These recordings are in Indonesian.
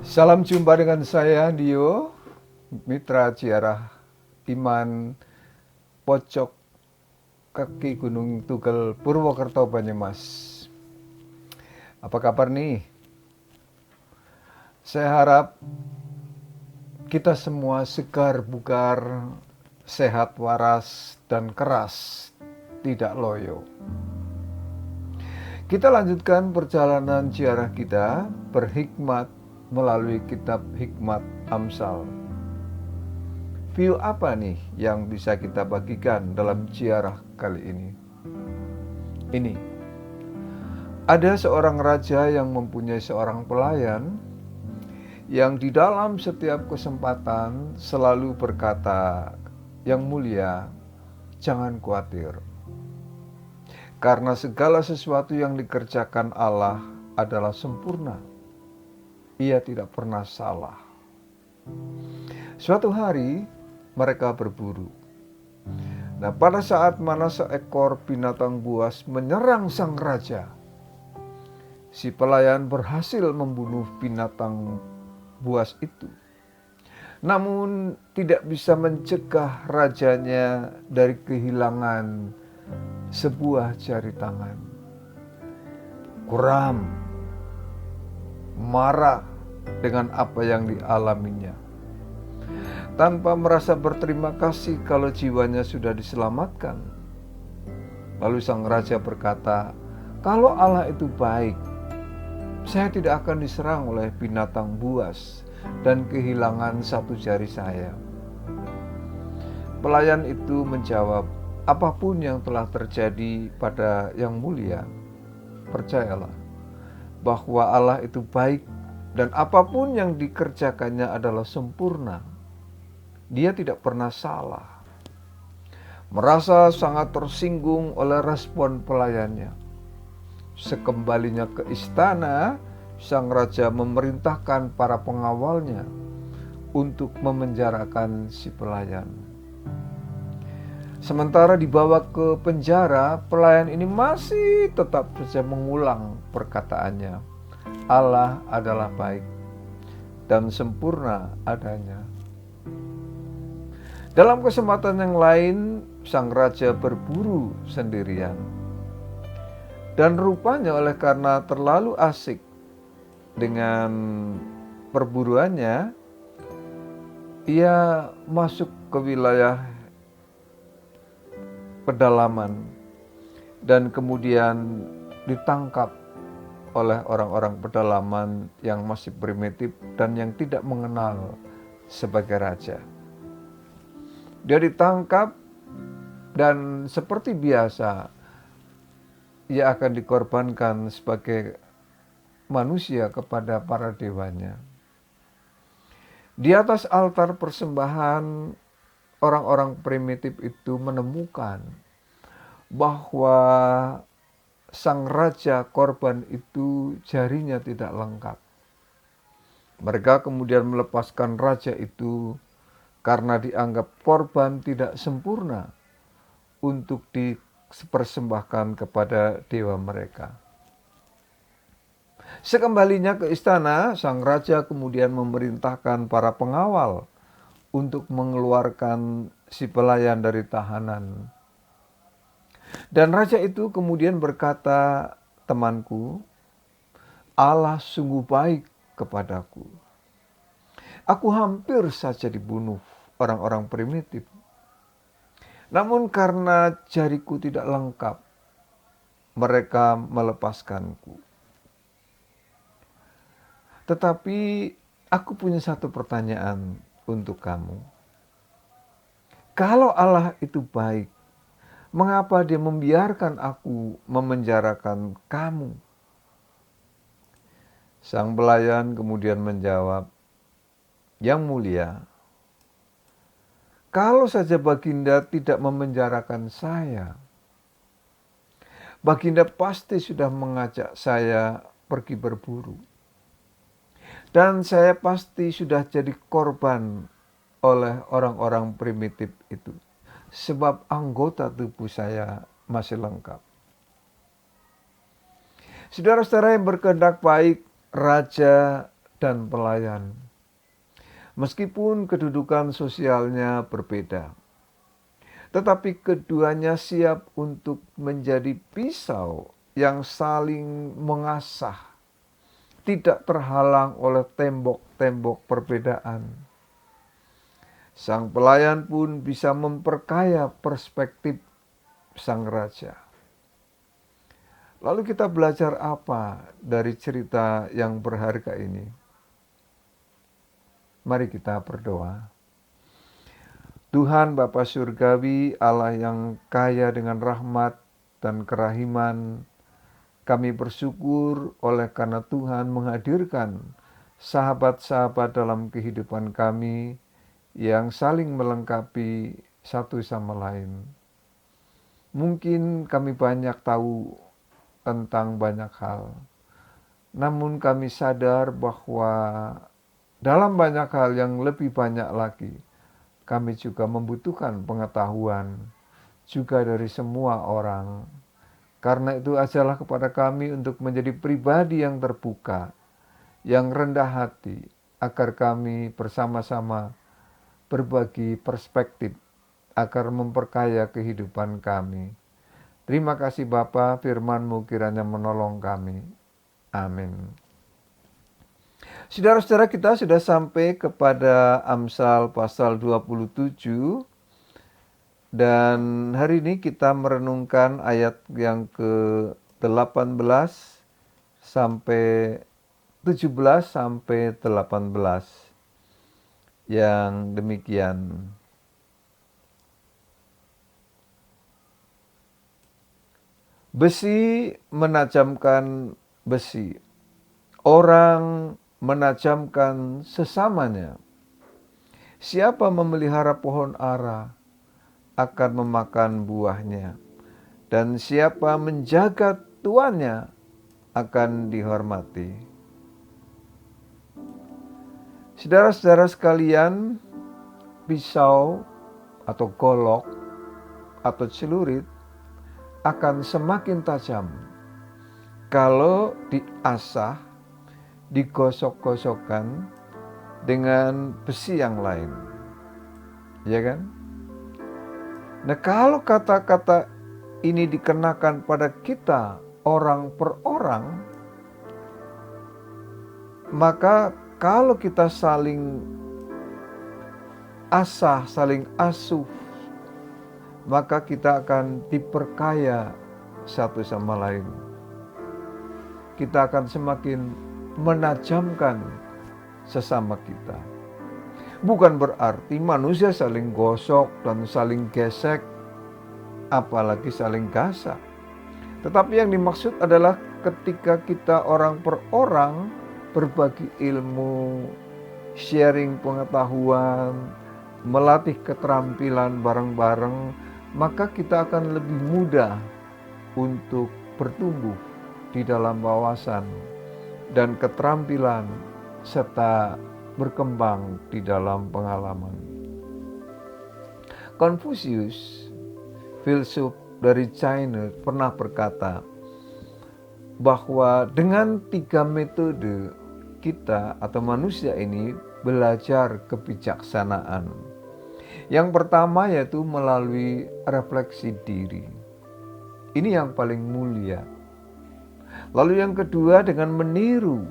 Salam jumpa dengan saya Dio, Mitra Ziarah Iman Pojok Kaki Gunung Tugel Purwokerto Banyumas. Apa kabar nih? Saya harap kita semua segar bugar, sehat waras dan keras, tidak loyo. Kita lanjutkan perjalanan ziarah kita berhikmat melalui kitab Hikmat Amsal. View apa nih yang bisa kita bagikan dalam ziarah kali ini? Ini, ada seorang raja yang mempunyai seorang pelayan yang di dalam setiap kesempatan selalu berkata, "Yang mulia, jangan khawatir. Karena segala sesuatu yang dikerjakan Allah adalah sempurna. Ia tidak pernah salah." Suatu hari mereka berburu. Nah, pada saat mana seekor binatang buas menyerang sang raja, si pelayan berhasil membunuh binatang buas itu. Namun tidak bisa mencegah rajanya dari kehilangan sebuah jari tangan. Kuram, marah dengan apa yang dialaminya. Tanpa merasa berterima kasih kalau jiwanya sudah diselamatkan. Lalu sang raja berkata, "Kalau Allah itu baik, saya tidak akan diserang oleh binatang buas dan kehilangan satu jari saya." Pelayan itu menjawab, "Apapun yang telah terjadi pada Yang Mulia, percayalah bahwa Allah itu baik dan apapun yang dikerjakannya adalah sempurna. Dia tidak pernah salah." Merasa sangat tersinggung oleh respon pelayannya, sekembalinya ke istana, sang raja memerintahkan para pengawalnya untuk memenjarakan si pelayan. Sementara dibawa ke penjara, pelayan ini masih tetap saja mengulang perkataannya, "Allah adalah baik dan sempurna adanya." Dalam kesempatan yang lain, sang raja berburu sendirian. Dan rupanya oleh karena terlalu asik dengan perburuannya, ia masuk ke wilayah pedalaman dan kemudian ditangkap oleh orang-orang pedalaman yang masih primitif dan yang tidak mengenal sebagai raja. Dia ditangkap dan seperti biasa ia akan dikorbankan sebagai manusia kepada para dewanya. Di atas altar persembahan, orang-orang primitif itu menemukan bahwa sang raja korban itu jarinya tidak lengkap. Mereka kemudian melepaskan raja itu karena dianggap korban tidak sempurna untuk dipersembahkan kepada dewa mereka. Sekembalinya ke istana, sang raja kemudian memerintahkan para pengawal untuk mengeluarkan si pelayan dari tahanan. Dan raja itu kemudian berkata, "Temanku, Allah sungguh baik kepadaku. Aku hampir saja dibunuh orang-orang primitif. Namun karena jariku tidak lengkap, mereka melepaskanku. Tetapi aku punya satu pertanyaan untuk kamu. Kalau Allah itu baik, mengapa Dia membiarkan aku memenjarakan kamu?" Sang pelayan kemudian menjawab, "Yang mulia, kalau saja Baginda tidak memenjarakan saya, Baginda pasti sudah mengajak saya pergi berburu. Dan saya pasti sudah jadi korban oleh orang-orang primitif itu. Sebab anggota tubuh saya masih lengkap." Saudara-saudara yang berkehendak baik, raja dan pelayan. Meskipun kedudukan sosialnya berbeda, tetapi keduanya siap untuk menjadi pisau yang saling mengasah, tidak terhalang oleh tembok-tembok perbedaan. Sang pelayan pun bisa memperkaya perspektif sang raja. Lalu kita belajar apa dari cerita yang berharga ini? Mari kita berdoa. Tuhan Bapa Surgawi, Allah yang kaya dengan rahmat dan kerahiman, kami bersyukur oleh karena Tuhan menghadirkan sahabat-sahabat dalam kehidupan kami yang saling melengkapi satu sama lain. Mungkin kami banyak tahu tentang banyak hal, namun kami sadar bahwa dalam banyak hal yang lebih banyak lagi, kami juga membutuhkan pengetahuan juga dari semua orang. Karena itu ajarlah kepada kami untuk menjadi pribadi yang terbuka, yang rendah hati, agar kami bersama-sama berbagi perspektif, agar memperkaya kehidupan kami. Terima kasih Bapa, firman-Mu kiranya menolong kami. Amin. Saudara-saudara, kita sudah sampai kepada Amsal pasal 27. Dan hari ini kita merenungkan ayat yang ke-18 sampai 17 sampai 18. Yang demikian. Besi menajamkan besi. Orang menajamkan sesamanya. Siapa memelihara pohon ara akan memakan buahnya. Dan siapa menjaga tuannya akan dihormati. Saudara-saudara sekalian, pisau atau golok atau celurit akan semakin tajam kalau diasah, digosok-gosokkan dengan besi yang lain. Ya kan? Nah, kalau kata-kata ini dikenakan pada kita orang per orang, maka kalau kita saling asah, saling asuh, maka kita akan diperkaya satu sama lain. Kita akan semakin menajamkan sesama kita. Bukan berarti manusia saling gosok dan saling gesek, apalagi saling gasak. Tetapi yang dimaksud adalah ketika kita orang per orang berbagi ilmu, sharing pengetahuan, melatih keterampilan bareng-bareng, maka kita akan lebih mudah untuk bertumbuh di dalam wawasan dan keterampilan serta berkembang di dalam pengalaman. Confucius, filsuf dari China, pernah berkata bahwa dengan 3 metode kita atau manusia ini belajar kebijaksanaan. Yang pertama yaitu melalui refleksi diri. Ini yang paling mulia. Lalu yang kedua dengan meniru.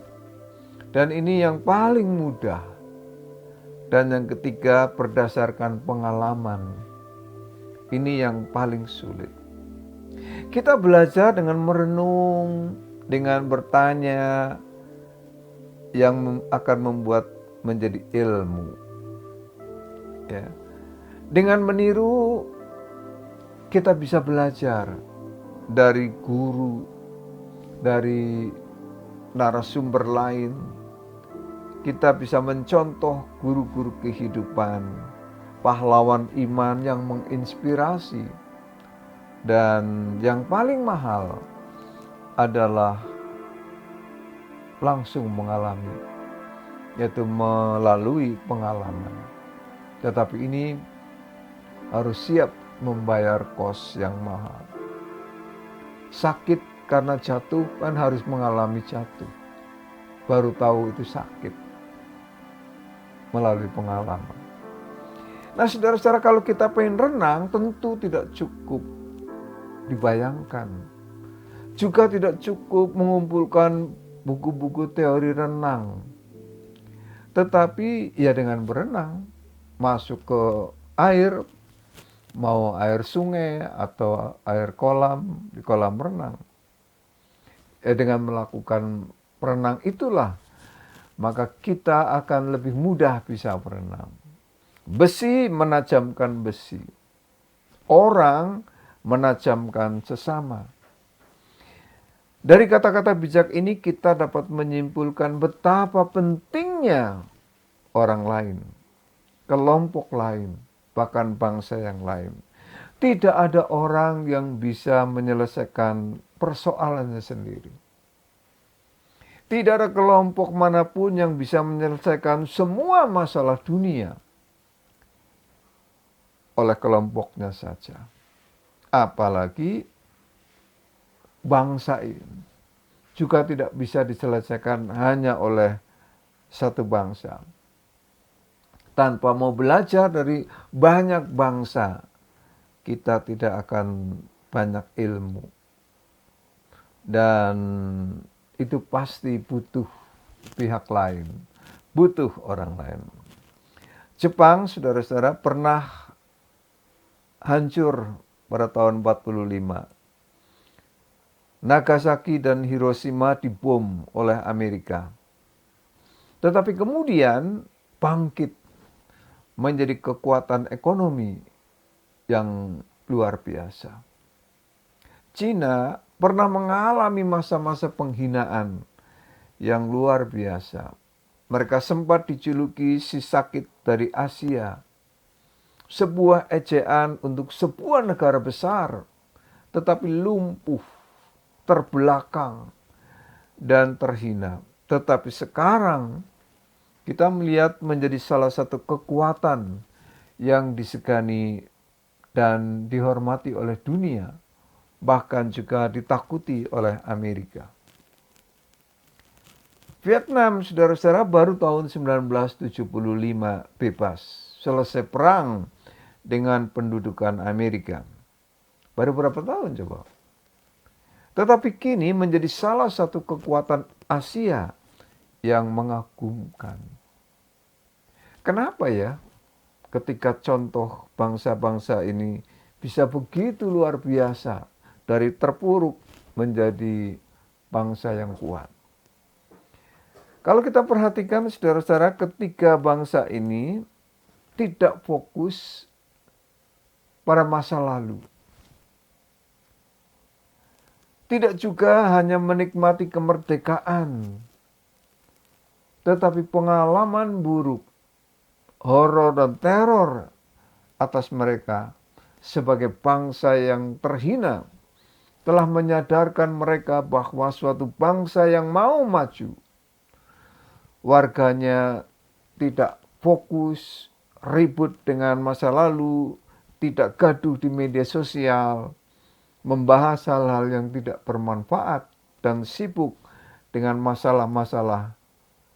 Dan ini yang paling mudah. Dan yang ketiga berdasarkan pengalaman. Ini yang paling sulit. Kita belajar dengan merenung, dengan bertanya, yang akan membuat menjadi ilmu. Ya. Dengan meniru, kita bisa belajar dari guru, dari narasumber lain. Kita bisa mencontoh guru-guru kehidupan, pahlawan iman yang menginspirasi. Dan yang paling mahal adalah langsung mengalami, yaitu melalui pengalaman. Tetapi ini harus siap membayar kos yang mahal. Sakit karena jatuh kan harus mengalami jatuh. Baru tahu itu sakit. melalui pengalaman. Nah, saudara-saudara, kalau kita pengen renang tentu tidak cukup dibayangkan. Juga tidak cukup mengumpulkan buku-buku teori renang. Tetapi ya dengan berenang, masuk ke air, mau air sungai atau air kolam, di kolam renang. Dengan melakukan berenang itulah, maka kita akan lebih mudah bisa berenang. Besi menajamkan besi. Orang menajamkan sesama. Dari kata-kata bijak ini kita dapat menyimpulkan betapa pentingnya orang lain, kelompok lain, bahkan bangsa yang lain. Tidak ada orang yang bisa menyelesaikan persoalannya sendiri. Tidak ada kelompok manapun yang bisa menyelesaikan semua masalah dunia oleh kelompoknya saja. Apalagi bangsa ini juga tidak bisa diselesaikan hanya oleh satu bangsa. Tanpa mau belajar dari banyak bangsa, kita tidak akan banyak ilmu. Dan itu pasti butuh pihak lain, butuh orang lain. Jepang, saudara-saudara, pernah hancur pada tahun 45. Nagasaki dan Hiroshima dibom oleh Amerika. Tetapi kemudian bangkit menjadi kekuatan ekonomi yang luar biasa. Cina pernah mengalami masa-masa penghinaan yang luar biasa. Mereka sempat dijuluki si sakit dari Asia. Sebuah ejaan untuk sebuah negara besar, tetapi lumpuh, terbelakang, dan terhina. Tetapi sekarang kita melihat menjadi salah satu kekuatan yang disegani dan dihormati oleh dunia, bahkan juga ditakuti oleh Amerika. Vietnam, saudara-saudara, baru tahun 1975 bebas, selesai perang dengan pendudukan Amerika. Baru berapa tahun coba? Tetapi kini menjadi salah satu kekuatan Asia yang mengagumkan. Kenapa ya? Ketika contoh bangsa-bangsa ini bisa begitu luar biasa, dari terpuruk menjadi bangsa yang kuat. Kalau kita perhatikan, saudara-saudara, ketiga bangsa ini tidak fokus pada masa lalu. Tidak juga hanya menikmati kemerdekaan, tetapi pengalaman buruk, horor dan teror atas mereka sebagai bangsa yang terhina telah menyadarkan mereka bahwa suatu bangsa yang mau maju, warganya tidak fokus, ribut dengan masa lalu, tidak gaduh di media sosial, membahas hal-hal yang tidak bermanfaat, dan sibuk dengan masalah-masalah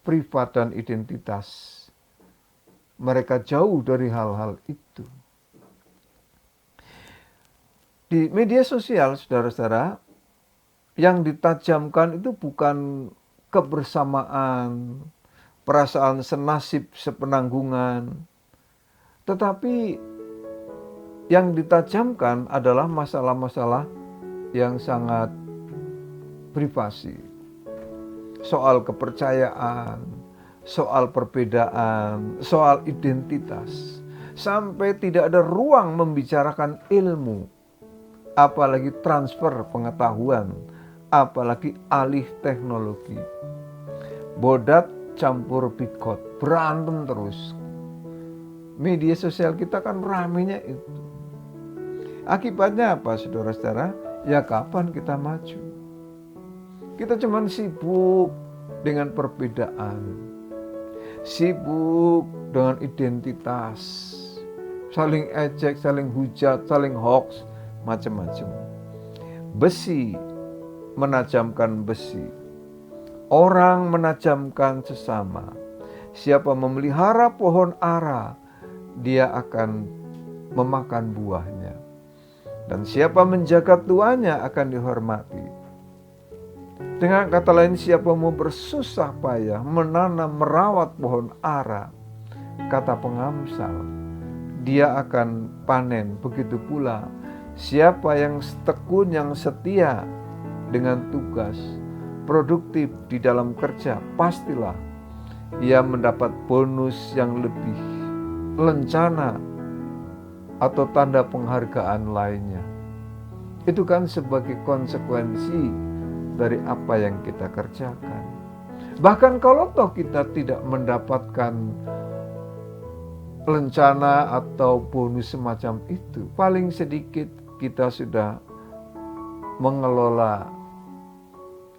privat dan identitas. Mereka jauh dari hal-hal itu. Di media sosial, saudara-saudara, yang ditajamkan itu bukan kebersamaan, perasaan senasib sepenanggungan, tetapi yang ditajamkan adalah masalah-masalah yang sangat privasi. Soal kepercayaan, soal perbedaan, soal identitas. Sampai tidak ada ruang membicarakan ilmu, apalagi transfer pengetahuan, apalagi alih teknologi. Bodat campur bikot, berantem terus. Media sosial kita kan ramenya itu. Akibatnya apa, saudara-saudara? Ya kapan kita maju? Kita cuma sibuk dengan perbedaan. Sibuk dengan identitas. Saling ejek, saling hujat, saling hoax, macam-macam. Besi menajamkan besi. Orang menajamkan sesama. Siapa memelihara pohon ara, dia akan memakan buahnya. Dan siapa menjaga tuannya akan dihormati. Dengan kata lain, siapa mau bersusah payah menanam merawat pohon ara, kata pengamsal, dia akan panen. Begitu pula siapa yang tekun, yang setia dengan tugas, produktif di dalam kerja, pastilah ia mendapat bonus yang lebih lencana atau tanda penghargaan lainnya. Itu kan sebagai konsekuensi dari apa yang kita kerjakan. Bahkan kalau toh kita tidak mendapatkan lencana atau bonus semacam itu, paling sedikit kita sudah mengelola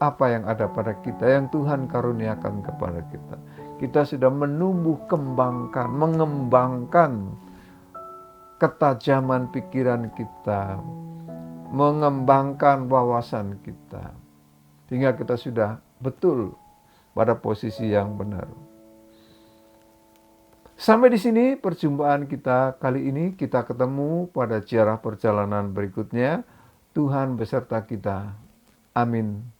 apa yang ada pada kita, yang Tuhan karuniakan kepada kita. Kita sudah menumbuh kembangkan, mengembangkan ketajaman pikiran kita, mengembangkan wawasan kita, sehingga kita sudah betul pada posisi yang benar. Sampai di sini perjumpaan kita kali ini. Kita ketemu pada ziarah perjalanan berikutnya. Tuhan beserta kita. Amin.